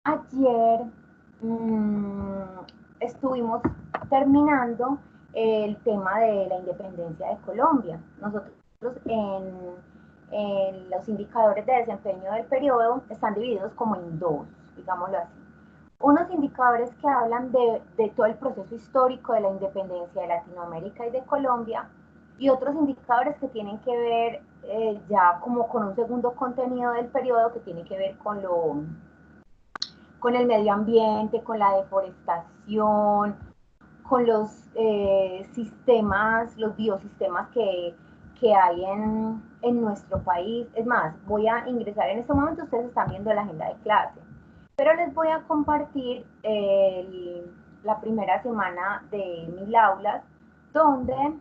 Ayer estuvimos terminando el tema de la independencia de Colombia. Nosotros en los indicadores de desempeño del periodo están divididos como en dos, digámoslo así. Unos indicadores que hablan de todo el proceso histórico de la independencia de Latinoamérica y de Colombia, y otros indicadores que tienen que ver ya como con un segundo contenido del periodo que tiene que ver con el medio ambiente, con la deforestación, con los sistemas, los biosistemas que hay en nuestro país. Es más, voy a ingresar en este momento, ustedes están viendo la agenda de clase, pero les voy a compartir la primera semana de mil aulas, donde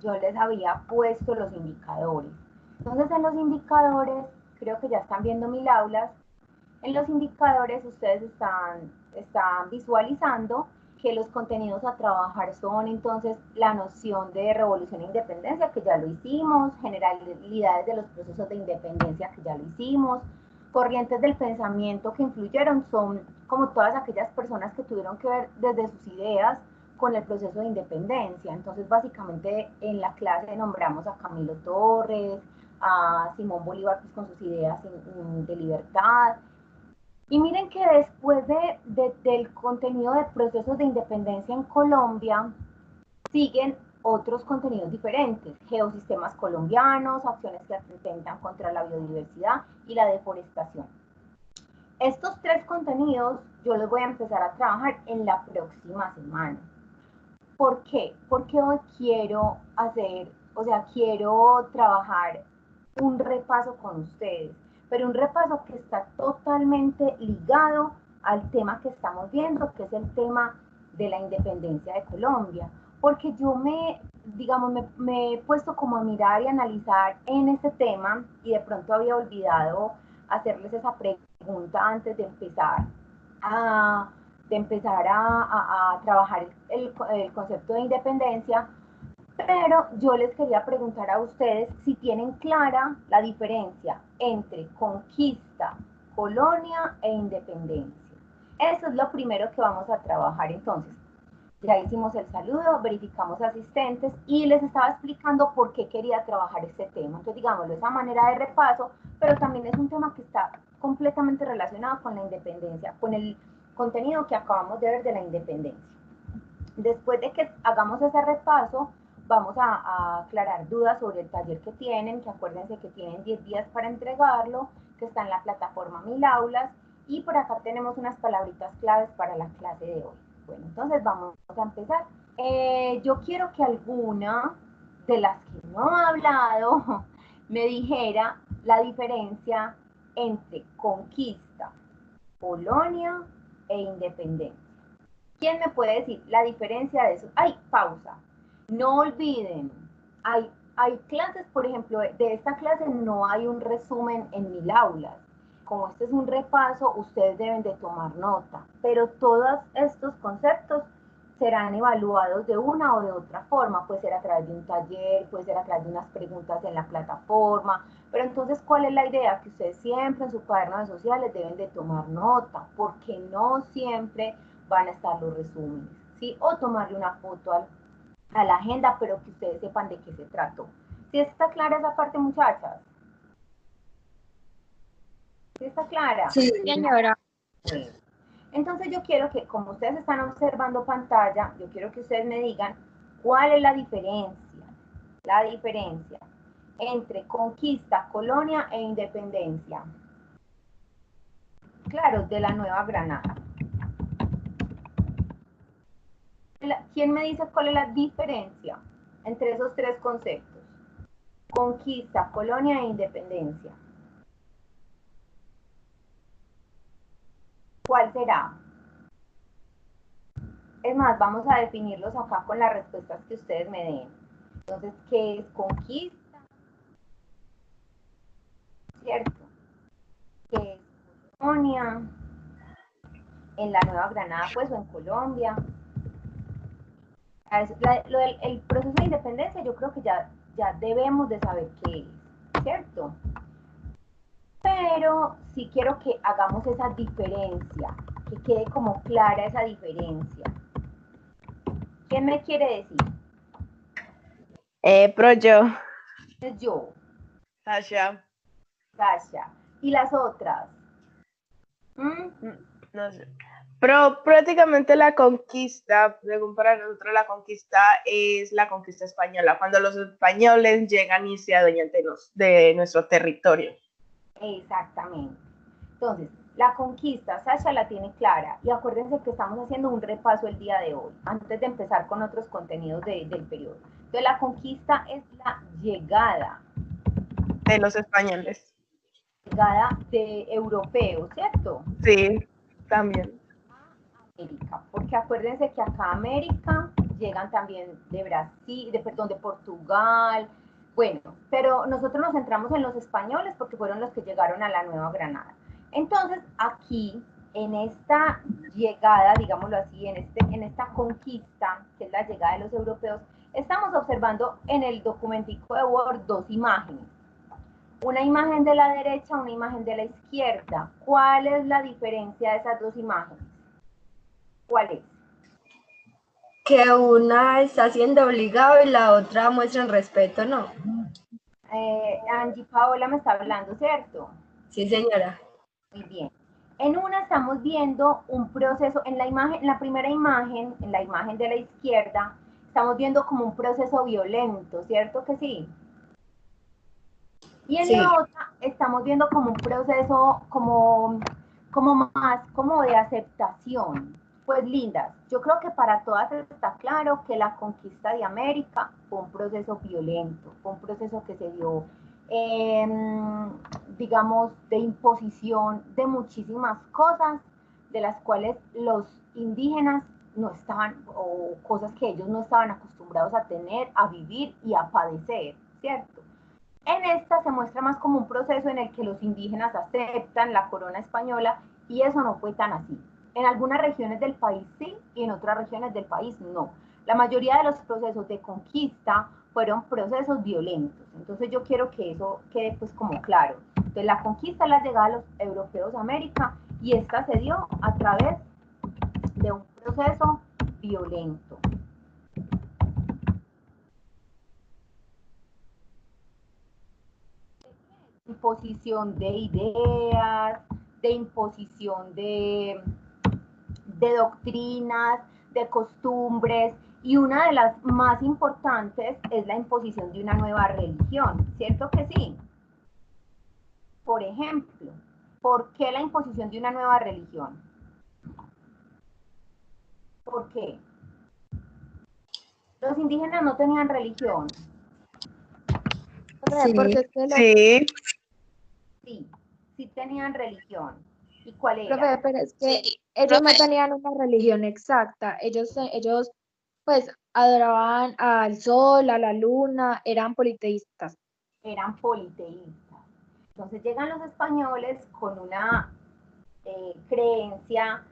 yo les había puesto los indicadores. Entonces, en los indicadores, creo que ya están viendo mil aulas, en los indicadores ustedes están visualizando que los contenidos a trabajar son entonces la noción de revolución e independencia, que ya lo hicimos, generalidades de los procesos de independencia, que ya lo hicimos, corrientes del pensamiento que influyeron, son como todas aquellas personas que tuvieron que ver desde sus ideas con el proceso de independencia. Entonces, básicamente en la clase nombramos a Camilo Torres, a Simón Bolívar pues, con sus ideas de libertad, y miren que después del contenido de procesos de independencia en Colombia, siguen otros contenidos diferentes, geosistemas colombianos, acciones que atentan contra la biodiversidad y la deforestación. Estos tres contenidos yo los voy a empezar a trabajar en la próxima semana. ¿Por qué? Porque hoy quiero hacer, o sea, quiero trabajar un repaso con ustedes, pero un repaso que está totalmente ligado al tema que estamos viendo, que es el tema de la independencia de Colombia. Porque yo digamos, me he puesto como a mirar y analizar en este tema y de pronto había olvidado hacerles esa pregunta antes a, de empezar a trabajar el concepto de independencia, pero yo les quería preguntar a ustedes si tienen clara la diferencia entre conquista, colonia e independencia. Eso es lo primero que vamos a trabajar entonces. Ya hicimos el saludo, verificamos asistentes y les estaba explicando por qué quería trabajar este tema. Entonces, digámoslo, esa manera de repaso, pero también es un tema que está completamente relacionado con la independencia, con el contenido que acabamos de ver de la independencia. Después de que hagamos ese repaso, vamos a aclarar dudas sobre el taller que tienen, que acuérdense que tienen 10 días para entregarlo, que está en la plataforma Mil Aulas, y por acá tenemos unas palabritas claves para la clase de hoy. Bueno, entonces vamos a empezar. Yo quiero que alguna de las que no ha hablado me dijera la diferencia entre conquista, colonia e independencia. ¿Quién me puede decir la diferencia de eso? ¡Ay, pausa! No olviden, hay clases, por ejemplo, de esta clase no hay un resumen en mil aulas. Como este es un repaso, ustedes deben de tomar nota, pero todos estos conceptos serán evaluados de una o de otra forma, puede ser a través de un taller, puede ser a través de unas preguntas en la plataforma, pero entonces, ¿cuál es la idea? Que ustedes siempre en su cuaderno de sociales deben de tomar nota, porque no siempre van a estar los resúmenes, ¿sí? O tomarle una foto a la agenda, pero que ustedes sepan de qué se trató. ¿Sí está clara esa parte, muchachas? ¿Sí está clara? Sí, señora. Bueno. Entonces yo quiero que, como ustedes están observando pantalla, yo quiero que ustedes me digan cuál es la diferencia entre conquista, colonia e independencia. Claro, de la Nueva Granada. ¿Quién me dice cuál es la diferencia entre esos tres conceptos? Conquista, colonia e independencia. ¿Cuál será? Es más, vamos a definirlos acá con las respuestas que ustedes me den. Entonces, ¿qué es conquista? ¿Cierto? ¿Qué es colonia? En la Nueva Granada, pues, o en Colombia. El proceso de independencia yo creo que ya debemos de saber qué es, ¿cierto? pero sí quiero que hagamos esa diferencia, que quede como clara esa diferencia. ¿Quién me quiere decir? Yo. Es yo, Sasha. Sasha. ¿Y las otras? ¿Mm? No sé. Pero prácticamente la conquista, según para nosotros la conquista es la conquista española, cuando los españoles llegan y se adueñan de nuestro territorio. Exactamente. Entonces, la conquista, Sasha la tiene clara. Y acuérdense que estamos haciendo un repaso el día de hoy, antes de empezar con otros contenidos del periodo. Entonces, la conquista es la llegada. De los españoles. Llegada de europeos, ¿cierto? Sí, también. América, porque acuérdense que acá a América llegan también de Brasil, de Portugal, bueno, pero nosotros nos centramos en los españoles porque fueron los que llegaron a la Nueva Granada. Entonces, aquí, en esta llegada, digámoslo así, en esta conquista, que es la llegada de los europeos, estamos observando en el documentico de Word dos imágenes. Una imagen de la derecha, una imagen de la izquierda. ¿Cuál es la diferencia de esas dos imágenes? ¿Cuál es? Que una está siendo obligado y la otra muestra respeto, ¿no? Angie Paola me está hablando, ¿cierto? Sí, señora. Muy bien. En una estamos viendo un proceso, en la primera imagen, en la imagen de la izquierda, estamos viendo como un proceso violento, ¿cierto que sí? Y en Sí. la otra estamos viendo como un proceso como más como de aceptación. Pues lindas, yo creo que para todas está claro que la conquista de América fue un proceso violento, fue un proceso que se dio, digamos, de imposición de muchísimas cosas, de las cuales los indígenas no estaban, o cosas que ellos no estaban acostumbrados a tener, a vivir y a padecer, ¿cierto? En esta se muestra más como un proceso en el que los indígenas aceptan la corona española y eso no fue tan así. En algunas regiones del país sí y en otras regiones del país no. La mayoría de los procesos de conquista fueron procesos violentos. Entonces yo quiero que eso quede pues como claro. Entonces la conquista, la llegada de los europeos a América y esta se dio a través de un proceso violento. Imposición de ideas, de imposición de doctrinas, de costumbres, y una de las más importantes es la imposición de una nueva religión, ¿cierto que sí? Por ejemplo, ¿por qué la imposición de una nueva religión? ¿Por qué? Los indígenas no tenían religión. Sí. Porque es que Sí. Sí, sí tenían religión. ¿Y cuál era? profe, pero es que ellos no tenían una religión exacta. Ellos pues adoraban al sol, a la luna, eran politeístas. Eran politeístas. Entonces llegan los españoles con una creencia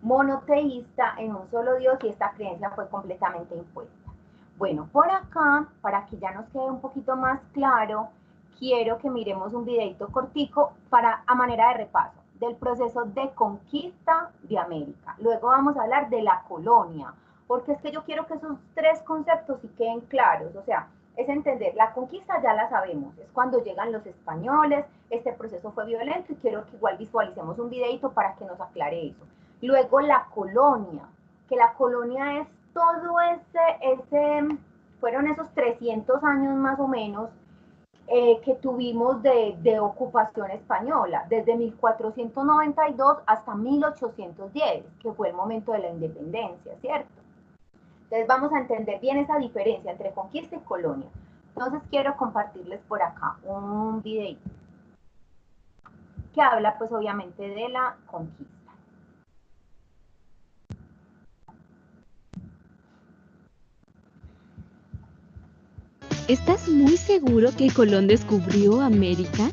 monoteísta en un solo Dios y esta creencia fue completamente impuesta. Bueno, por acá, para que ya nos quede un poquito más claro, quiero que miremos un videito cortico a manera de repaso del proceso de conquista de América. Luego vamos a hablar de la colonia, porque es que yo quiero que esos tres conceptos sí queden claros, o sea, es entender, la conquista ya la sabemos, es cuando llegan los españoles, este proceso fue violento y quiero que igual visualicemos un videito para que nos aclare eso. Luego la colonia, que la colonia es todo fueron esos 300 años más o menos que tuvimos de ocupación española, desde 1492 hasta 1810, que fue el momento de la independencia, ¿cierto? Entonces vamos a entender bien esa diferencia entre conquista y colonia. Entonces quiero compartirles por acá un video que habla pues obviamente de la conquista. ¿Estás muy seguro que Colón descubrió América?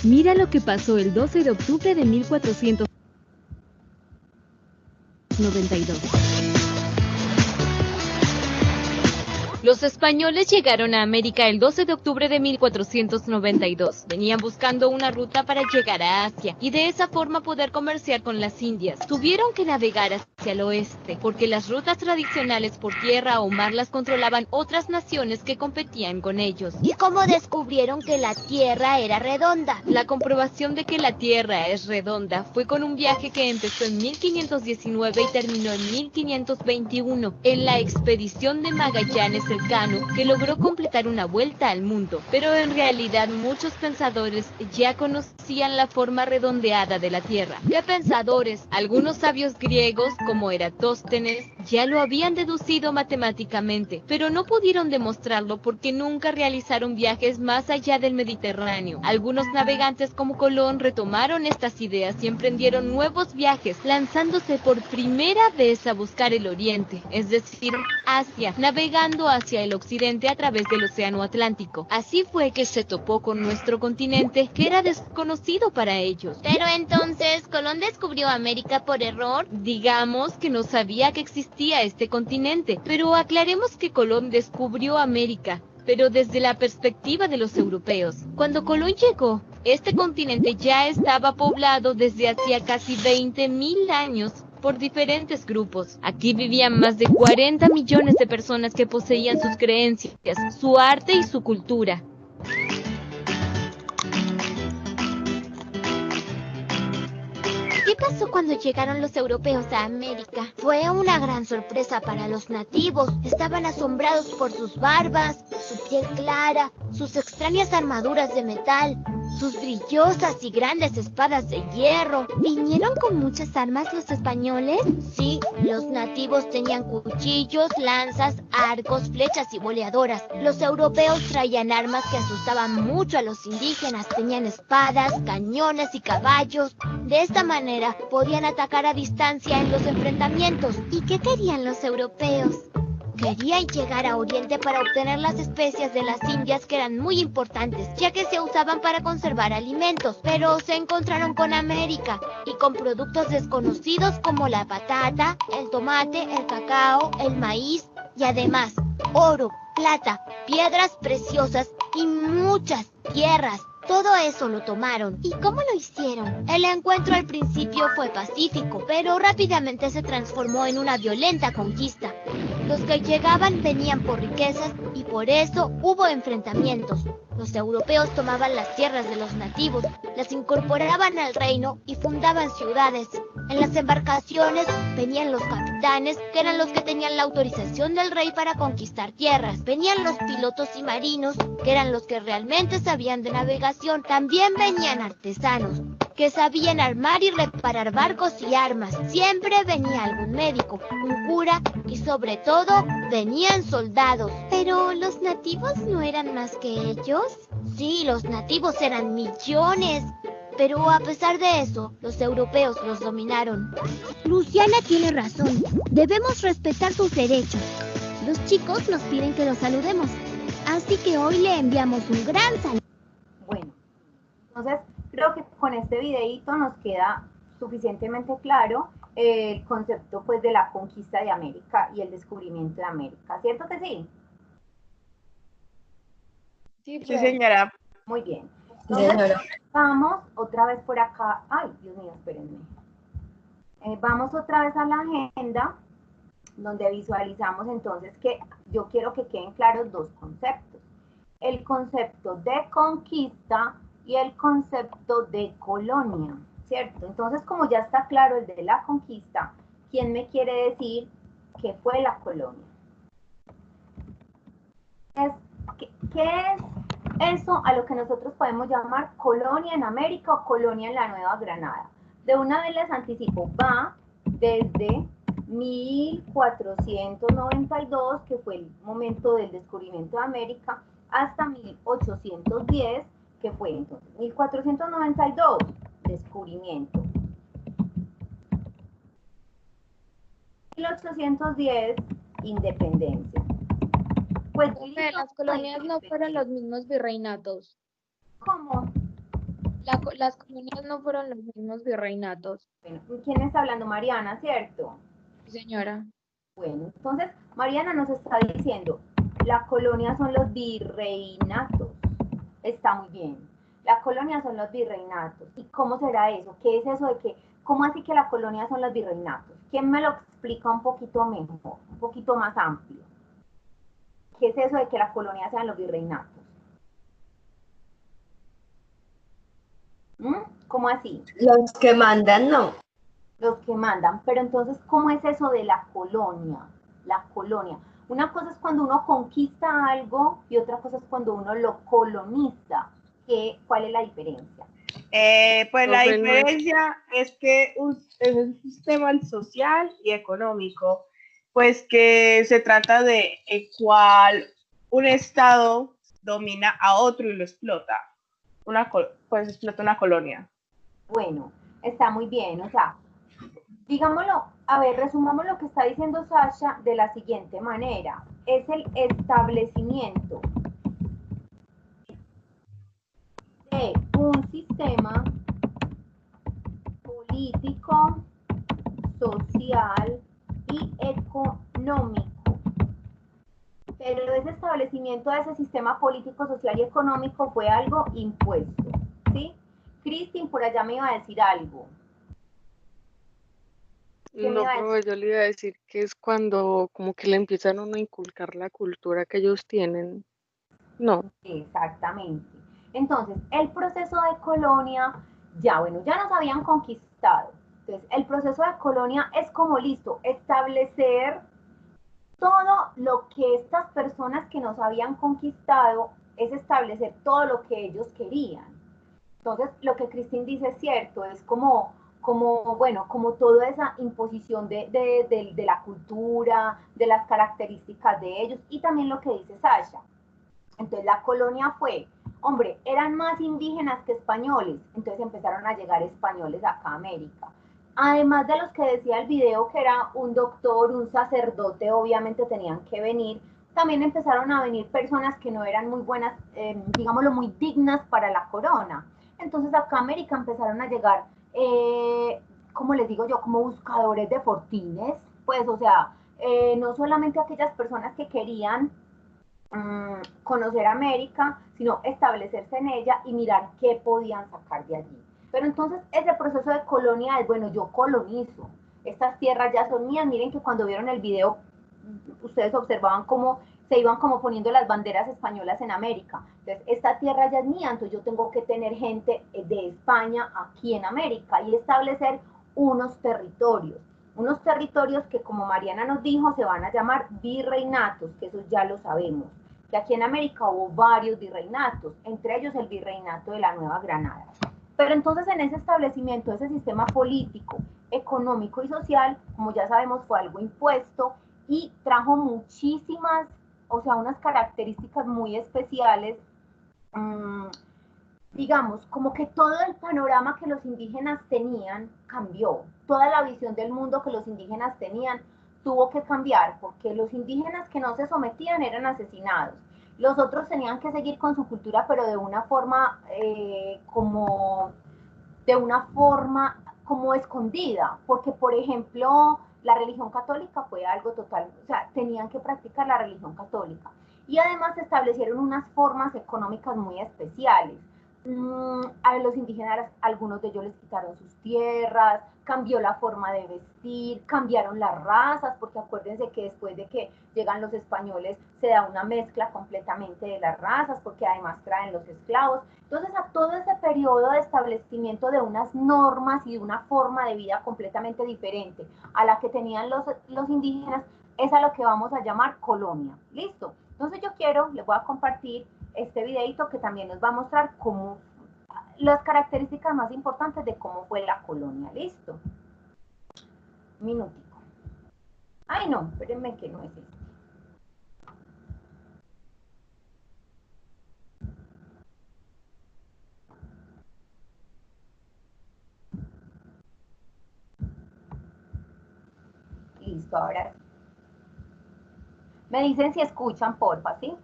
Mira lo que pasó el 12 de octubre de 1492. Los españoles llegaron a América el 12 de octubre de 1492. Venían buscando una ruta para llegar a Asia y de esa forma poder comerciar con las Indias. Tuvieron que navegar hacia el oeste porque las rutas tradicionales por tierra o mar las controlaban otras naciones que competían con ellos. ¿Y cómo descubrieron que la Tierra era redonda? La comprobación de que la Tierra es redonda fue con un viaje que empezó en 1519 y terminó en 1521 en la expedición de Magallanes Elcano, que logró completar una vuelta al mundo. Pero en realidad muchos pensadores ya conocían la forma redondeada de la Tierra. ¿Qué pensadores? Algunos sabios griegos, como Eratóstenes, ya lo habían deducido matemáticamente, pero no pudieron demostrarlo porque nunca realizaron viajes más allá del Mediterráneo. Algunos navegantes como Colón retomaron estas ideas y emprendieron nuevos viajes, lanzándose por primera vez a buscar el Oriente, es decir, Asia, navegando hacia el occidente a través del Océano Atlántico. Así fue que se topó con nuestro continente, que era desconocido para ellos. Pero entonces, ¿Colón descubrió América por error? Digamos que no sabía que existía este continente, pero aclaremos que Colón descubrió América, pero desde la perspectiva de los europeos. Cuando Colón llegó, este continente ya estaba poblado desde hacía casi 20.000 años por diferentes grupos. Aquí vivían más de 40 millones de personas que poseían sus creencias, su arte y su cultura. ¿Qué pasó cuando llegaron los europeos a América? Fue una gran sorpresa para los nativos. Estaban asombrados por sus barbas, su piel clara, sus extrañas armaduras de metal, sus brillosas y grandes espadas de hierro. ¿Vinieron con muchas armas los españoles? Sí, los nativos tenían cuchillos, lanzas, arcos, flechas y boleadoras. Los europeos traían armas que asustaban mucho a los indígenas. Tenían espadas, cañones y caballos. De esta manera podían atacar a distancia en los enfrentamientos. ¿Y qué querían los europeos? Querían llegar a Oriente para obtener las especias de las Indias, que eran muy importantes, ya que se usaban para conservar alimentos. Pero se encontraron con América y con productos desconocidos como la patata, el tomate, el cacao, el maíz y además oro, plata, piedras preciosas y muchas tierras. Todo eso lo tomaron. ¿Y cómo lo hicieron? El encuentro al principio fue pacífico, pero rápidamente se transformó en una violenta conquista. Los que llegaban venían por riquezas y por eso hubo enfrentamientos. Los europeos tomaban las tierras de los nativos, las incorporaban al reino y fundaban ciudades. En las embarcaciones venían los capitanes, que eran los que tenían la autorización del rey para conquistar tierras. Venían los pilotos y marinos, que eran los que realmente sabían de navegación. También venían artesanos, que sabían armar y reparar barcos y armas. Siempre venía algún médico, un cura y sobre todo venían soldados. ¿Pero los nativos no eran más que ellos? Sí, los nativos eran millones. Pero a pesar de eso, los europeos los dominaron. Luciana tiene razón. Debemos respetar sus derechos. Los chicos nos piden que los saludemos. Así que hoy le enviamos un gran saludo. Bueno, entonces creo que con este videíto nos queda suficientemente claro el concepto pues de la conquista de América y el descubrimiento de América, ¿cierto que sí? Sí, señora. Muy bien. Entonces, vamos otra vez por acá. Ay, Dios mío, espérenme. Vamos otra vez a la agenda, donde visualizamos entonces que yo quiero que queden claros dos conceptos. El concepto de conquista y el concepto de colonia, ¿cierto? Entonces, como ya está claro el de la conquista, ¿quién me quiere decir qué fue la colonia? ¿Qué es eso a lo que nosotros podemos llamar colonia en América o colonia en la Nueva Granada? De una vez les anticipo, va desde 1492, que fue el momento del descubrimiento de América, hasta 1810, que fue entonces 1492, descubrimiento. 1810, independencia. Pues las colonias no fueron los mismos virreinatos. ¿Cómo? Las colonias no fueron los mismos virreinatos. Bueno, ¿quién está hablando? Mariana, ¿cierto? Sí, señora. Bueno, entonces Mariana nos está diciendo La colonia son los virreinatos. Está muy bien. La colonia son los virreinatos. ¿Y cómo será eso? ¿Qué es eso de que, cómo así que la colonia son los virreinatos? ¿Quién me lo explica un poquito mejor, un poquito más amplio? ¿Qué es eso de que la colonia sean los virreinatos? ¿Cómo así? Los que mandan, no. Los que mandan. Pero entonces, ¿cómo es eso de la colonia? La colonia. Una cosa es cuando uno conquista algo y otra cosa es cuando uno lo coloniza. ¿Cuál es la diferencia? Pues la diferencia es que es un sistema social y económico, pues que se trata de el cual un estado domina a otro y lo explota. Pues explota una colonia. Bueno, está muy bien, o sea, digámoslo, a ver, resumamos lo que está diciendo Sasha de la siguiente manera. Es el establecimiento de un sistema político, social y económico. Pero ese establecimiento de ese sistema político, social y económico fue algo impuesto, ¿sí? Cristin, por allá me iba a decir algo. No, pero yo le iba a decir que es cuando como que le empiezan a uno a inculcar la cultura que ellos tienen. No. Exactamente. Entonces, el proceso de colonia, ya nos habían conquistado. Entonces, el proceso de colonia es como listo, establecer todo lo que estas personas que nos habían conquistado, es establecer todo lo que ellos querían. Entonces, lo que Cristín dice es cierto, es como toda esa imposición de la cultura, de las características de ellos, y también lo que dice Sasha. Entonces, la colonia fue, hombre, eran más indígenas que españoles, entonces empezaron a llegar españoles acá a América. Además de los que decía el video, que era un doctor, un sacerdote, obviamente tenían que venir, también empezaron a venir personas que no eran muy buenas, digámoslo, muy dignas para la corona. Entonces acá a América empezaron a llegar, como les digo yo, como buscadores de fortines, pues, o sea, no solamente aquellas personas que querían conocer América, sino establecerse en ella y mirar qué podían sacar de allí. Pero entonces ese proceso de colonia es, bueno, yo colonizo, estas tierras ya son mías. Miren que cuando vieron el video, ustedes observaban cómo se iban como poniendo las banderas españolas en América. Entonces, esta tierra ya es mía, entonces yo tengo que tener gente de España aquí en América y establecer unos territorios que, como Mariana nos dijo, se van a llamar virreinatos, que eso ya lo sabemos, que aquí en América hubo varios virreinatos, entre ellos el virreinato de la Nueva Granada. Pero entonces en ese establecimiento, ese sistema político, económico y social, como ya sabemos, fue algo impuesto y trajo muchísimas, o sea, unas características muy especiales, digamos, como que todo el panorama que los indígenas tenían cambió, toda la visión del mundo que los indígenas tenían tuvo que cambiar, porque los indígenas que no se sometían eran asesinados, los otros tenían que seguir con su cultura, pero de una forma como escondida, porque por ejemplo la religión católica fue algo total, o sea, tenían que practicar la religión católica, y además se establecieron unas formas económicas muy especiales. A los indígenas, algunos de ellos les quitaron sus tierras, cambió la forma de vestir, cambiaron las razas, porque acuérdense que después de que llegan los españoles se da una mezcla completamente de las razas, porque además traen los esclavos. Entonces, a todo ese periodo de establecimiento de unas normas y de una forma de vida completamente diferente a la que tenían los indígenas, es a lo que vamos a llamar colonia. ¿Listo? Entonces les voy a compartir este videito que también nos va a mostrar cómo, las características más importantes de cómo fue la colonia. ¿Listo? Un minutico. Ay, no, espérenme que no es este. Listo, ahora sí. Me dicen si escuchan, porfa, ¿sí?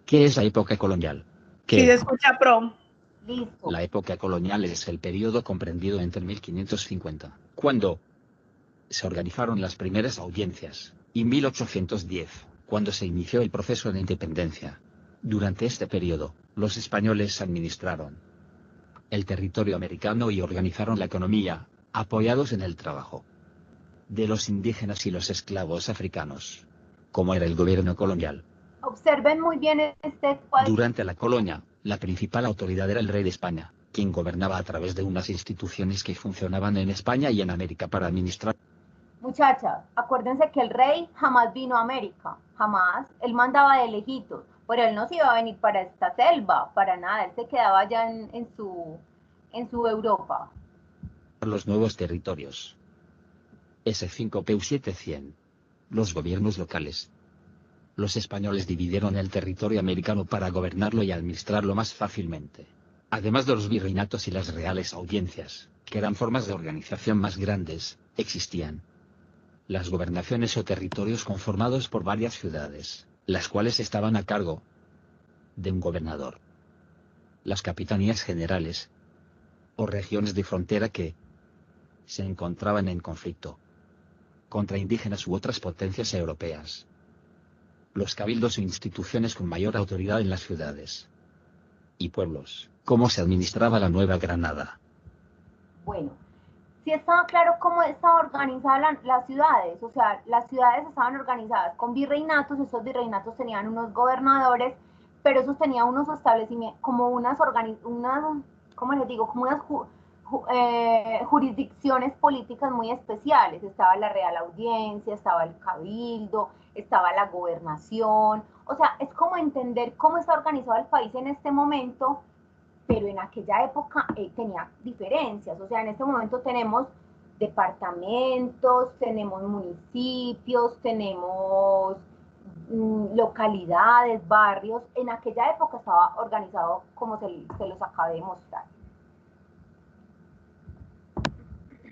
¿Qué es la época colonial? Si se escucha, Pro. La época colonial es el periodo comprendido entre 1550, cuando Se organizaron las primeras audiencias, y 1810, cuando se inició el proceso de independencia. Durante este periodo, los españoles administraron el territorio americano y organizaron la economía, apoyados en el trabajo de los indígenas y los esclavos africanos. Como era el gobierno colonial. Observen muy bien este cuadro. Durante la colonia, la principal autoridad era el rey de España, quien gobernaba a través de unas instituciones que funcionaban en España y en América para administrar. Muchachas, acuérdense que el rey jamás vino a América, jamás. Él mandaba de lejitos, pero él no se iba a venir para esta selva, para nada. Él se quedaba allá en su Europa. Los nuevos territorios. S5PU 700. Los gobiernos locales. Los españoles dividieron el territorio americano para gobernarlo y administrarlo más fácilmente. Además de los virreinatos y las reales audiencias, que eran formas de organización más grandes, existían las gobernaciones o territorios conformados por varias ciudades, las cuales estaban a cargo de un gobernador. Las capitanías generales, o regiones de frontera que se encontraban en conflicto contra indígenas u otras potencias europeas. Los cabildos o instituciones con mayor autoridad en las ciudades y pueblos. ¿Cómo se administraba la Nueva Granada? Bueno, sí estaba claro cómo estaban organizadas las ciudades. O sea, las ciudades estaban organizadas con virreinatos. Esos virreinatos tenían unos gobernadores, pero esos tenían unos establecimientos, como ¿cómo les digo? Como unas jurisdicciones políticas muy especiales. Estaba la Real Audiencia, estaba el Cabildo, estaba la gobernación. O sea, es como entender cómo está organizado el país en este momento, pero en aquella época tenía diferencias. O sea, en este momento tenemos departamentos, tenemos municipios, tenemos localidades, barrios. En aquella época estaba organizado como se los acabé de mostrar.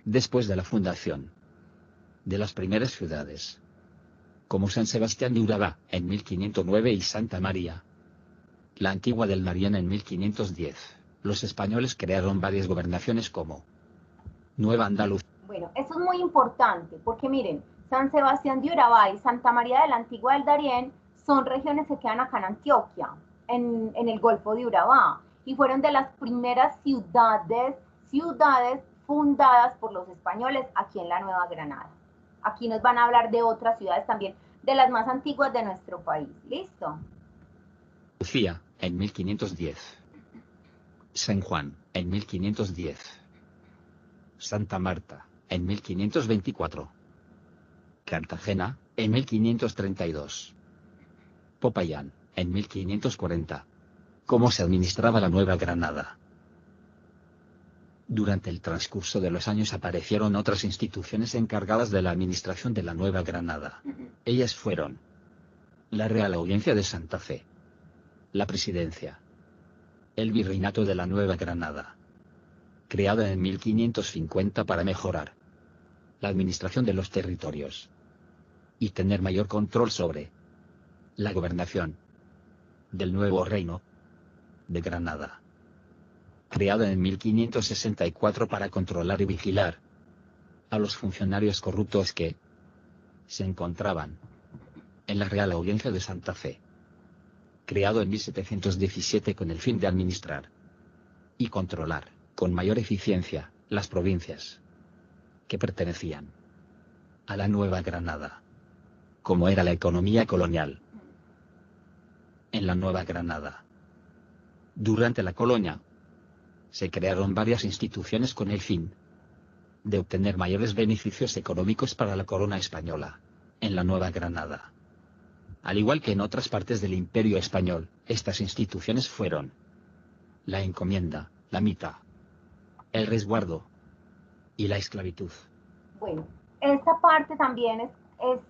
Después de la fundación de las primeras ciudades, como San Sebastián de Urabá en 1509 y Santa María, la Antigua del Mariana en 1510, los españoles crearon varias gobernaciones como Nueva Andalucía. Bueno, eso es muy importante, porque miren, San Sebastián de Urabá y Santa María de la Antigua del Darién son regiones que quedan acá en Antioquia, en el Golfo de Urabá, y fueron de las primeras ciudades fundadas por los españoles aquí en la Nueva Granada. Aquí nos van a hablar de otras ciudades también, de las más antiguas de nuestro país. ¿Listo? Lucía, en 1510. San Juan, en 1510. Santa Marta, en 1524. Cartagena, en 1532. Popayán, en 1540. ¿Cómo se administraba la Nueva Granada? Durante el transcurso de los años aparecieron otras instituciones encargadas de la administración de la Nueva Granada. Ellas fueron la Real Audiencia de Santa Fe, la Presidencia, el Virreinato de la Nueva Granada, creada en 1550 para mejorar la administración de los territorios y tener mayor control sobre la gobernación del nuevo reino de Granada, creada en 1564 para controlar y vigilar a los funcionarios corruptos que se encontraban en la Real Audiencia de Santa Fe, creado en 1717 con el fin de administrar y controlar con mayor eficiencia las provincias que pertenecían a la Nueva Granada. Como era la economía colonial en la Nueva Granada. Durante la colonia, se crearon varias instituciones con el fin de obtener mayores beneficios económicos para la corona española en la Nueva Granada. Al igual que en otras partes del Imperio Español, estas instituciones fueron la encomienda, la mita, el resguardo y la esclavitud. Bueno, esta parte también es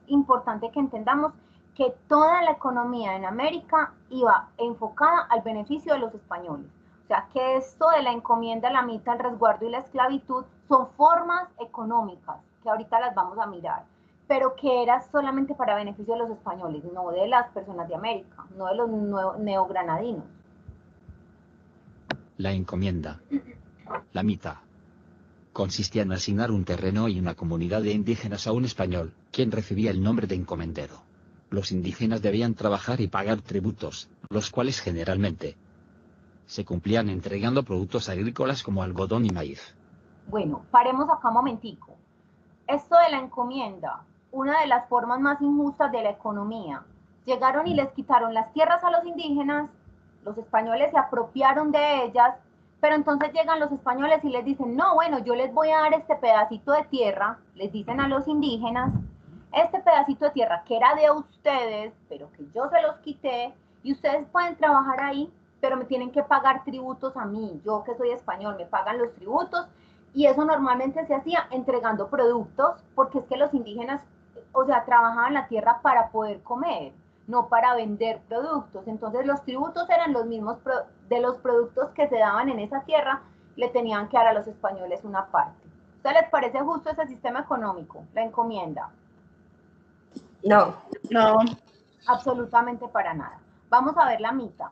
importante que entendamos que toda la economía en América iba enfocada al beneficio de los españoles. O sea, que esto de la encomienda, la mita, el resguardo y la esclavitud son formas económicas, que ahorita las vamos a mirar, pero que era solamente para beneficio de los españoles, no de las personas de América, no de los neogranadinos. La encomienda, la mita, Consistía en asignar un terreno y una comunidad de indígenas a un español, quien recibía el nombre de encomendero. Los indígenas debían trabajar y pagar tributos, los cuales generalmente se cumplían entregando productos agrícolas como algodón y maíz. Bueno, paremos acá un momentico. Esto de la encomienda, una de las formas más injustas de la economía. Llegaron y les quitaron las tierras a los indígenas, los españoles se apropiaron de ellas, pero entonces llegan los españoles y les dicen, no, bueno, yo les voy a dar este pedacito de tierra, les dicen a los indígenas, este pedacito de tierra que era de ustedes, pero que yo se los quité, y ustedes pueden trabajar ahí, pero me tienen que pagar tributos a mí, yo que soy español, me pagan los tributos, y eso normalmente se hacía entregando productos, porque es que los indígenas, o sea, trabajaban la tierra para poder comer, no para vender productos. Entonces los tributos eran los mismos de los productos que se daban en esa tierra, le tenían que dar a los españoles una parte. ¿A ustedes les parece justo ese sistema económico, la encomienda? No. No. Absolutamente para nada. Vamos a ver la mitad.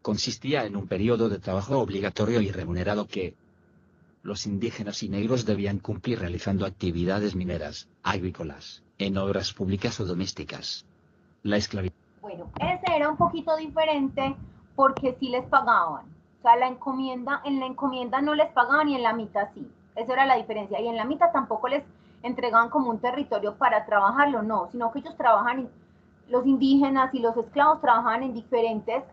Consistía en un periodo de trabajo obligatorio y remunerado que los indígenas y negros debían cumplir realizando actividades mineras, agrícolas, en obras públicas o domésticas. La esclavitud. Bueno, ese era un poquito diferente porque sí les pagaban. O sea, en la encomienda no les pagaban y en la mitad sí. Esa era la diferencia. Y en la mitad tampoco les entregaban como un territorio para trabajarlo, no, sino que ellos trabajan, los indígenas y los esclavos trabajaban en diferentes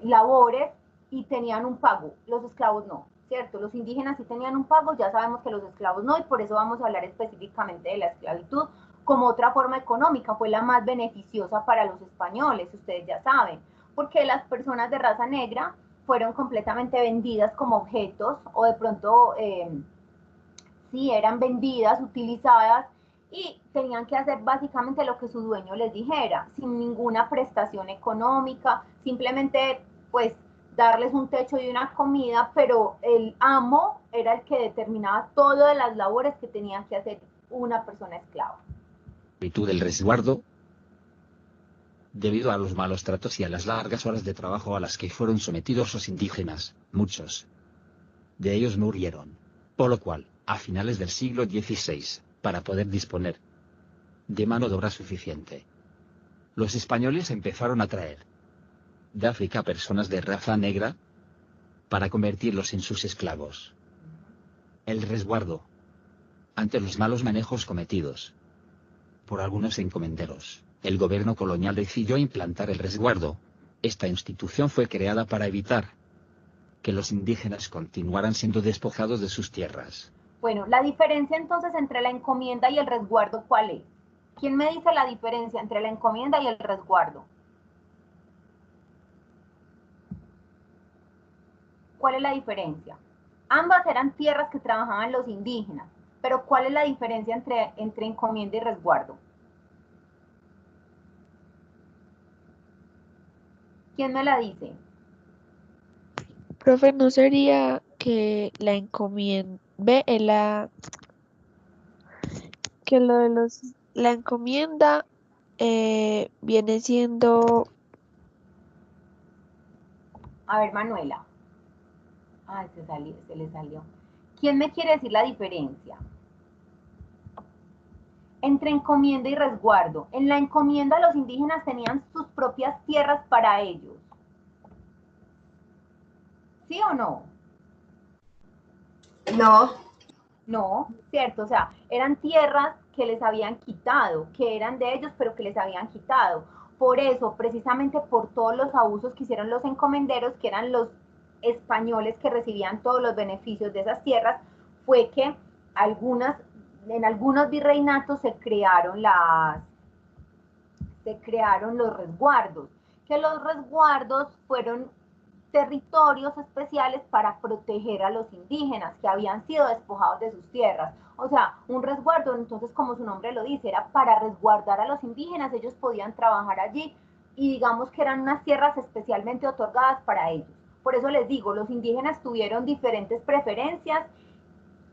labores y tenían un pago. Los esclavos no, ¿cierto? Los indígenas sí tenían un pago, ya sabemos que los esclavos no, y por eso vamos a hablar específicamente de la esclavitud como otra forma económica. Fue la más beneficiosa para los españoles, ustedes ya saben, porque las personas de raza negra fueron completamente vendidas como objetos, o de pronto sí eran vendidas, utilizadas, y tenían que hacer básicamente lo que su dueño les dijera, sin ninguna prestación económica, simplemente pues darles un techo y una comida, pero el amo era el que determinaba todas las labores que tenían que hacer una persona esclava. Del resguardo, debido a los malos tratos y a las largas horas de trabajo a las que fueron sometidos los indígenas, muchos de ellos murieron, por lo cual, a finales del siglo XVI, para poder disponer de mano de obra suficiente, los españoles empezaron a traer de África personas de raza negra para convertirlos en sus esclavos. El resguardo, ante los malos manejos cometidos por algunos encomenderos, el gobierno colonial decidió implantar el resguardo. Esta institución fue creada para evitar que los indígenas continuaran siendo despojados de sus tierras. Bueno, la diferencia entonces entre la encomienda y el resguardo, ¿cuál es? ¿Quién me dice la diferencia entre la encomienda y el resguardo? ¿Cuál es la diferencia? Ambas eran tierras que trabajaban los indígenas, pero ¿cuál es la diferencia entre encomienda y resguardo? ¿Quién me la dice? Profe, ¿no sería que la encomienda, que lo de la encomienda viene siendo... A ver, Manuela. Ay, se le salió. ¿Quién me quiere decir la diferencia entre encomienda y resguardo? En la encomienda los indígenas tenían sus propias tierras para ellos. ¿Sí o no? No. No, cierto, o sea, eran tierras que les habían quitado, que eran de ellos, pero que les habían quitado. Por eso, precisamente por todos los abusos que hicieron los encomenderos, que eran los españoles que recibían todos los beneficios de esas tierras, fue que en algunos virreinatos se crearon los resguardos, que los resguardos fueron territorios especiales para proteger a los indígenas que habían sido despojados de sus tierras. O sea, un resguardo, entonces, como su nombre lo dice, era para resguardar a los indígenas. Ellos podían trabajar allí y digamos que eran unas tierras especialmente otorgadas para ellos. Por eso les digo, los indígenas tuvieron diferentes preferencias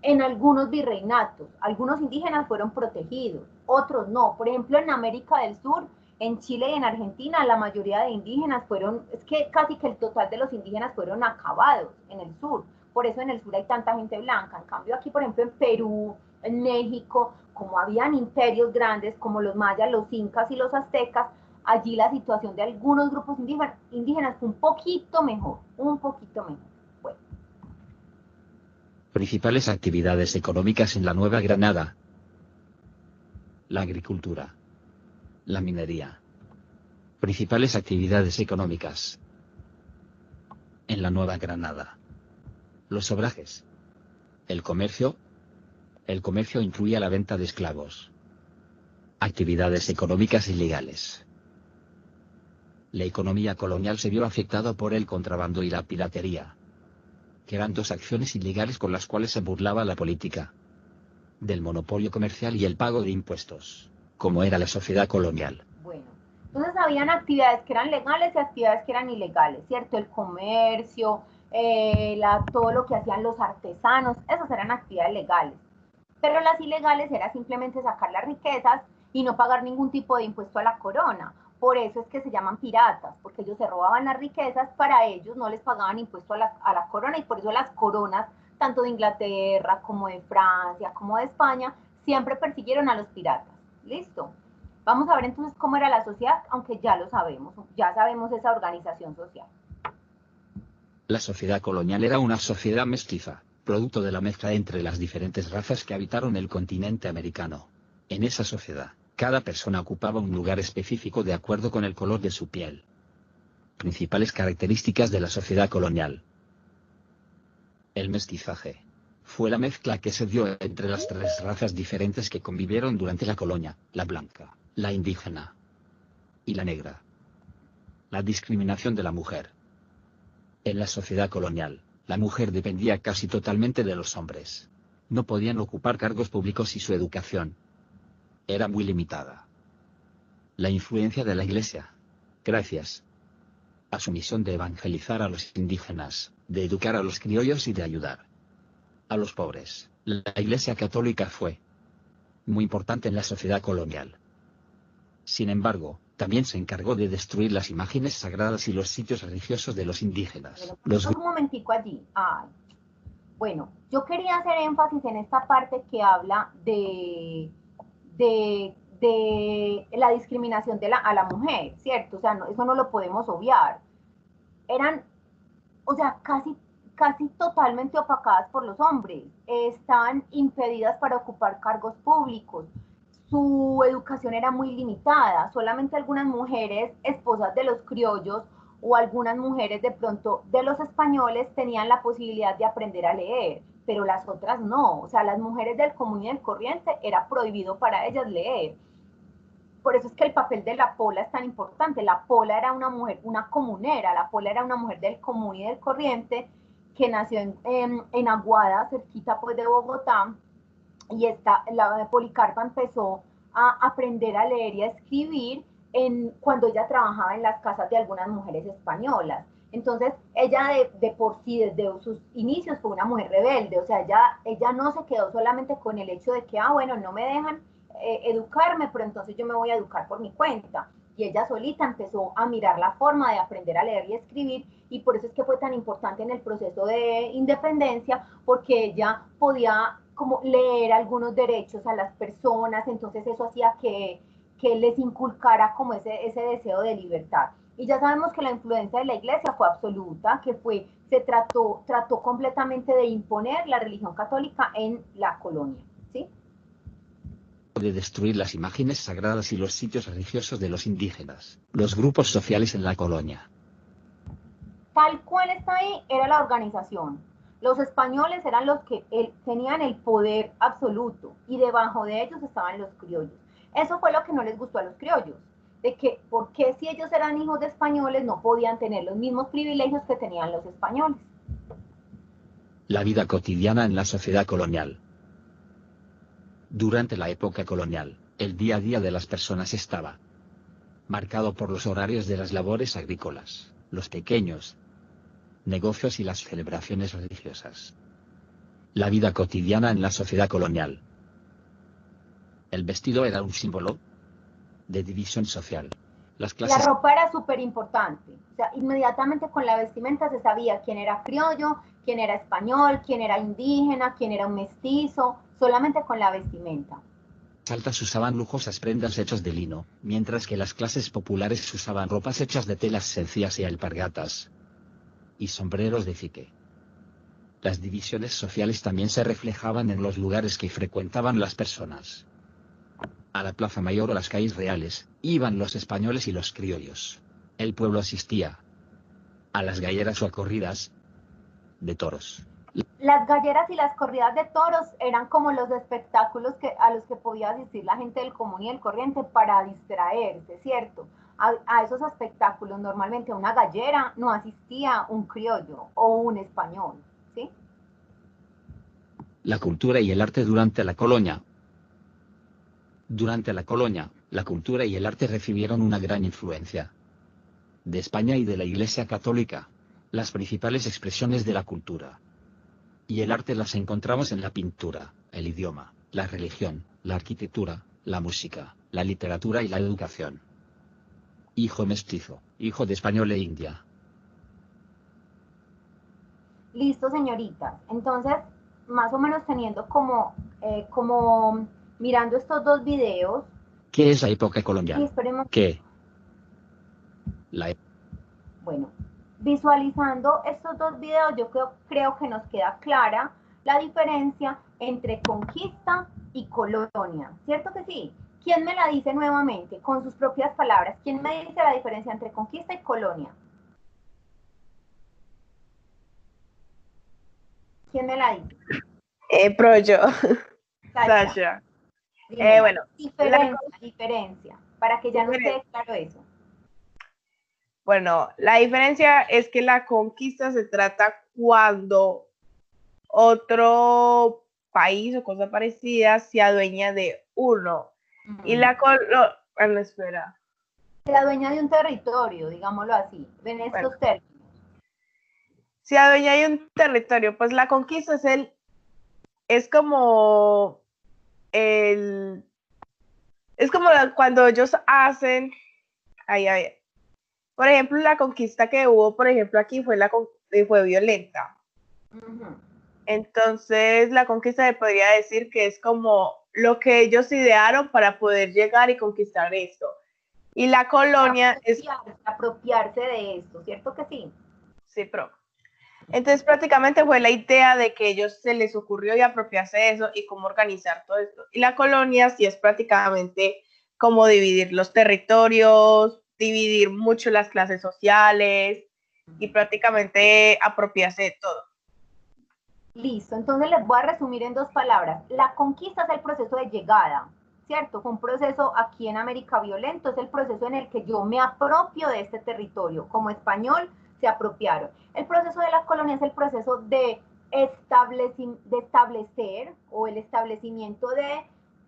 en algunos virreinatos. Algunos indígenas fueron protegidos, otros no. Por ejemplo, en América del Sur, en Chile y en Argentina, la mayoría de indígenas es que casi que el total de los indígenas fueron acabados en el sur, por eso en el sur hay tanta gente blanca. En cambio aquí, por ejemplo, en Perú, en México, como habían imperios grandes como los mayas, los incas y los aztecas, allí la situación de algunos grupos indígenas fue un poquito mejor, un poquito mejor. Bueno. Principales actividades económicas en la Nueva Granada: la agricultura, la minería. Principales actividades económicas en la Nueva Granada: los obrajes, el comercio incluía la venta de esclavos. Actividades económicas ilegales. La economía colonial se vio afectada por el contrabando y la piratería, que eran dos acciones ilegales con las cuales se burlaba la política del monopolio comercial y el pago de impuestos, como era la sociedad colonial. Bueno, entonces habían actividades que eran legales y actividades que eran ilegales, ¿cierto? El comercio, todo lo que hacían los artesanos, esas eran actividades legales. Pero las ilegales era simplemente sacar las riquezas y no pagar ningún tipo de impuesto a la corona. Por eso es que se llaman piratas, porque ellos se robaban las riquezas, para ellos no les pagaban impuesto a la corona, y por eso las coronas, tanto de Inglaterra como de Francia, como de España, siempre persiguieron a los piratas. ¿Listo? Vamos a ver entonces cómo era la sociedad, aunque ya lo sabemos, ya sabemos esa organización social. La sociedad colonial era una sociedad mestiza, producto de la mezcla entre las diferentes razas que habitaron el continente americano. En esa sociedad, cada persona ocupaba un lugar específico de acuerdo con el color de su piel. Principales características de la sociedad colonial. El mestizaje fue la mezcla que se dio entre las tres razas diferentes que convivieron durante la colonia: la blanca, la indígena y la negra. La discriminación de la mujer. En la sociedad colonial, la mujer dependía casi totalmente de los hombres. No podían ocupar cargos públicos y su educación era muy limitada. La influencia de la Iglesia, gracias a su misión de evangelizar a los indígenas, de educar a los criollos y de ayudar a los pobres. La Iglesia católica fue muy importante en la sociedad colonial. Sin embargo, también se encargó de destruir las imágenes sagradas y los sitios religiosos de los indígenas. Un momentico allí. Ay. Bueno, yo quería hacer énfasis en esta parte que habla de la discriminación a la mujer, ¿cierto? O sea, eso no lo podemos obviar. Eran, o sea, casi totalmente opacadas por los hombres. Estaban impedidas para ocupar cargos públicos. Su educación era muy limitada. Solamente algunas mujeres esposas de los criollos o algunas mujeres de pronto de los españoles tenían la posibilidad de aprender a leer, pero las otras no. O sea, las mujeres del común y del corriente era prohibido para ellas leer. Por eso es que el papel de la Pola es tan importante. La Pola era una mujer, una comunera. La Pola era una mujer del común y del corriente que nació en Aguada, cerquita pues de Bogotá, y la Policarpa empezó a aprender a leer y a escribir cuando ella trabajaba en las casas de algunas mujeres españolas. Entonces, ella de por sí, desde sus inicios, fue una mujer rebelde. O sea, ella no se quedó solamente con el hecho de que, bueno, no me dejan educarme, pero entonces yo me voy a educar por mi cuenta. Y ella solita empezó a mirar la forma de aprender a leer y escribir, y por eso es que fue tan importante en el proceso de independencia, porque ella podía como leer algunos derechos a las personas. Entonces eso hacía que les inculcara como ese deseo de libertad. Y ya sabemos que la influencia de la Iglesia fue absoluta, que se trató completamente de imponer la religión católica en la colonia, ¿sí? De destruir las imágenes sagradas y los sitios religiosos de los indígenas, los grupos sociales en la colonia. Tal cual está ahí, era la organización. Los españoles eran los que tenían el poder absoluto, y debajo de ellos estaban los criollos. Eso fue lo que no les gustó a los criollos, de que por qué si ellos eran hijos de españoles no podían tener los mismos privilegios que tenían los españoles. La vida cotidiana en la sociedad colonial. Durante la época colonial, el día a día de las personas estaba marcado por los horarios de las labores agrícolas, los pequeños negocios y las celebraciones religiosas. La vida cotidiana en la sociedad colonial. El vestido era un símbolo de división social. Las La clases ropa era súper importante. O sea, inmediatamente con la vestimenta se sabía quién era criollo, quién era español, quién era indígena, quién era un mestizo, solamente con la vestimenta. altas usaban lujosas prendas hechas de lino, mientras que las clases populares usaban ropas hechas de telas sencillas y alpargatas y sombreros de fique. Las divisiones sociales también se reflejaban en los lugares que frecuentaban las personas. A la Plaza Mayor o las calles reales iban los españoles y los criollos. El pueblo asistía a las galleras o a corridas de toros. Las galleras y las corridas de toros eran como los espectáculos a los que podía asistir la gente del común y del corriente para distraerse, ¿cierto? A esos espectáculos normalmente a una gallera no asistía un criollo o un español, ¿sí? La cultura y el arte durante la colonia. Durante la colonia, la cultura y el arte recibieron una gran influencia de España y de la Iglesia Católica. Las principales expresiones de la cultura y el arte las encontramos en la pintura, el idioma, la religión, la arquitectura, la música, la literatura y la educación. Hijo mestizo, hijo de español e india. Listo, señoritas. Entonces, más o menos teniendo como mirando estos dos videos. ¿Qué es la época colonial? Y esperemos. ¿Qué? Bueno, visualizando estos dos videos, yo creo que nos queda clara la diferencia entre conquista y colonia, ¿cierto que sí? ¿Quién me la dice nuevamente, con sus propias palabras? ¿Quién me dice la diferencia entre conquista y colonia? ¿Quién me la dice? Yo. Sasha. Bueno. Diferencia, para que ya nos quede claro eso. Bueno, la diferencia es que la conquista se trata cuando otro país o cosa parecida se adueña de uno. Y la bueno, espera. Se adueña de un territorio, digámoslo así, en estos términos. Se adueña de un territorio, pues la conquista es como cuando ellos hacen, por ejemplo, la conquista que hubo, por ejemplo, aquí fue violenta. Uh-huh. Entonces, la conquista se podría decir que es como lo que ellos idearon para poder llegar y conquistar esto. Y la colonia apropiarse de esto, ¿cierto que sí? Sí, pero entonces prácticamente fue la idea de que ellos se les ocurrió y apropiarse de eso y cómo organizar todo esto. Y la colonia sí es prácticamente como dividir los territorios, dividir mucho las clases sociales y prácticamente apropiarse de todo. Listo, entonces les voy a resumir en 2 palabras. La conquista es el proceso de llegada, ¿cierto? Fue un proceso aquí en América violento, es el proceso en el que yo me apropio de este territorio. Como español se apropiaron. El proceso de la colonia es el proceso de establecer o el establecimiento de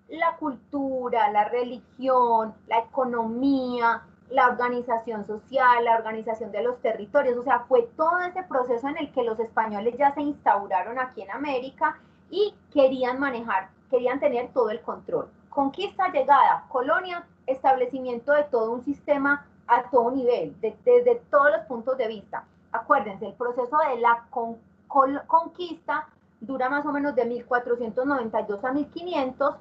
la cultura, la religión, la economía, la organización social, la organización de los territorios, o sea, fue todo ese proceso en el que los españoles ya se instauraron aquí en América y querían tener todo el control. Conquista, llegada, colonia, establecimiento de todo un sistema a todo nivel, desde todos los puntos de vista. Acuérdense, el proceso de la conquista dura más o menos de 1492 a 1500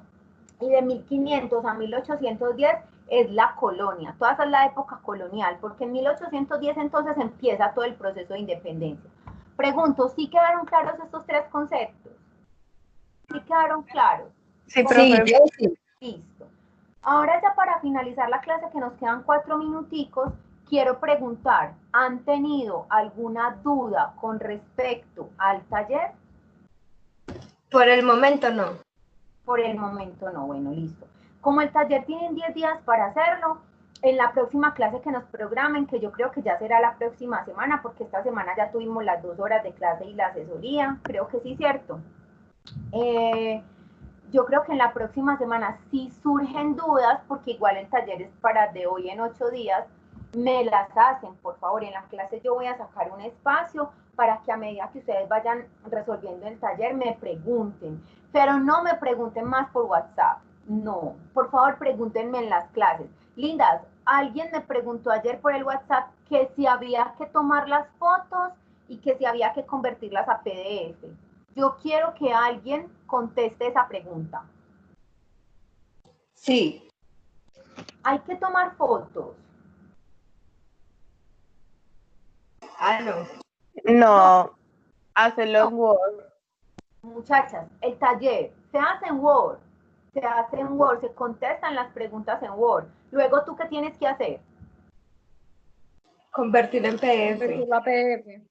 y de 1500 a 1810 es la colonia. Toda esa es la época colonial, porque en 1810 entonces empieza todo el proceso de independencia. Pregunto, ¿sí quedaron claros estos 3 conceptos? ¿Sí quedaron claros? Sí, profe. Sí. Listo. Ahora ya para finalizar la clase, que nos quedan 4 minuticos, quiero preguntar, ¿han tenido alguna duda con respecto al taller? Por el momento no. Por el momento no, bueno, listo. Como el taller tienen 10 días para hacerlo, en la próxima clase que nos programen, que yo creo que ya será la próxima semana, porque esta semana ya tuvimos las 2 horas de clase y la asesoría, creo que sí, ¿cierto? Yo creo que en la próxima semana sí surgen dudas, porque igual el taller es para de hoy en 8 días, me las hacen, por favor. En la clase yo voy a sacar un espacio para que a medida que ustedes vayan resolviendo el taller me pregunten, pero no me pregunten más por WhatsApp, no, por favor pregúntenme en las clases. Lindas, alguien me preguntó ayer por el WhatsApp que si había que tomar las fotos y que si había que convertirlas a PDF. Yo quiero que alguien conteste esa pregunta. Sí. Hay que tomar fotos. No. No, hacerlo en Word. Muchachas, el taller se hace en Word. Se hace en Word, se contestan las preguntas en Word. Luego, ¿tú qué tienes que hacer? Convertir en PDF. Convertirlo a PDF.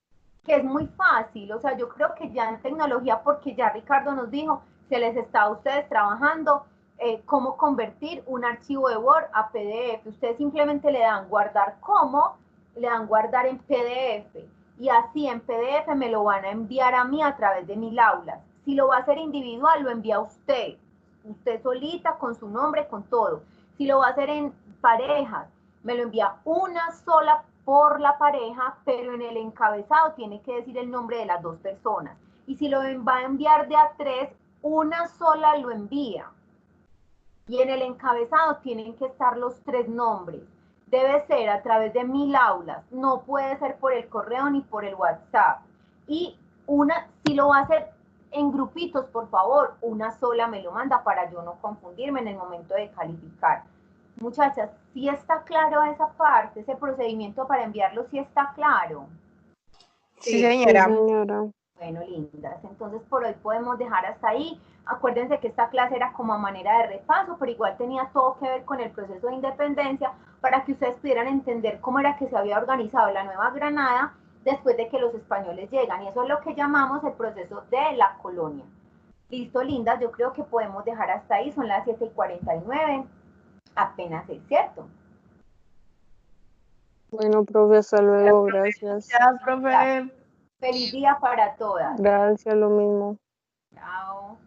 Que es muy fácil, o sea, yo creo que ya en tecnología, porque ya Ricardo nos dijo, se les está a ustedes trabajando cómo convertir un archivo de Word a PDF. Ustedes simplemente le dan guardar como, le dan guardar en PDF, y así en PDF me lo van a enviar a mí a través de Mil Aulas. Si lo va a hacer individual, lo envía usted solita, con su nombre, con todo. Si lo va a hacer en parejas, me lo envía una sola por la pareja, pero en el encabezado tiene que decir el nombre de las dos personas. Y si lo va a enviar de a tres, una sola lo envía. Y en el encabezado tienen que estar los tres nombres. Debe ser a través de Mil Aulas, no puede ser por el correo ni por el WhatsApp. Y si lo va a hacer en grupitos, por favor, una sola me lo manda para yo no confundirme en el momento de calificar. Muchachas, ¿sí está claro esa parte, ese procedimiento para enviarlo? ¿Sí está claro? Sí, señora. Sí, señora. Bueno, lindas, entonces por hoy podemos dejar hasta ahí. Acuérdense que esta clase era como a manera de repaso, pero igual tenía todo que ver con el proceso de independencia para que ustedes pudieran entender cómo era que se había organizado la Nueva Granada después de que los españoles llegan. Y eso es lo que llamamos el proceso de la colonia. Listo, lindas, yo creo que podemos dejar hasta ahí, son las 7:49. Apenas es cierto. Bueno, profe, hasta luego, gracias. Ya, profe. Feliz día para todas. Gracias, lo mismo. Chao.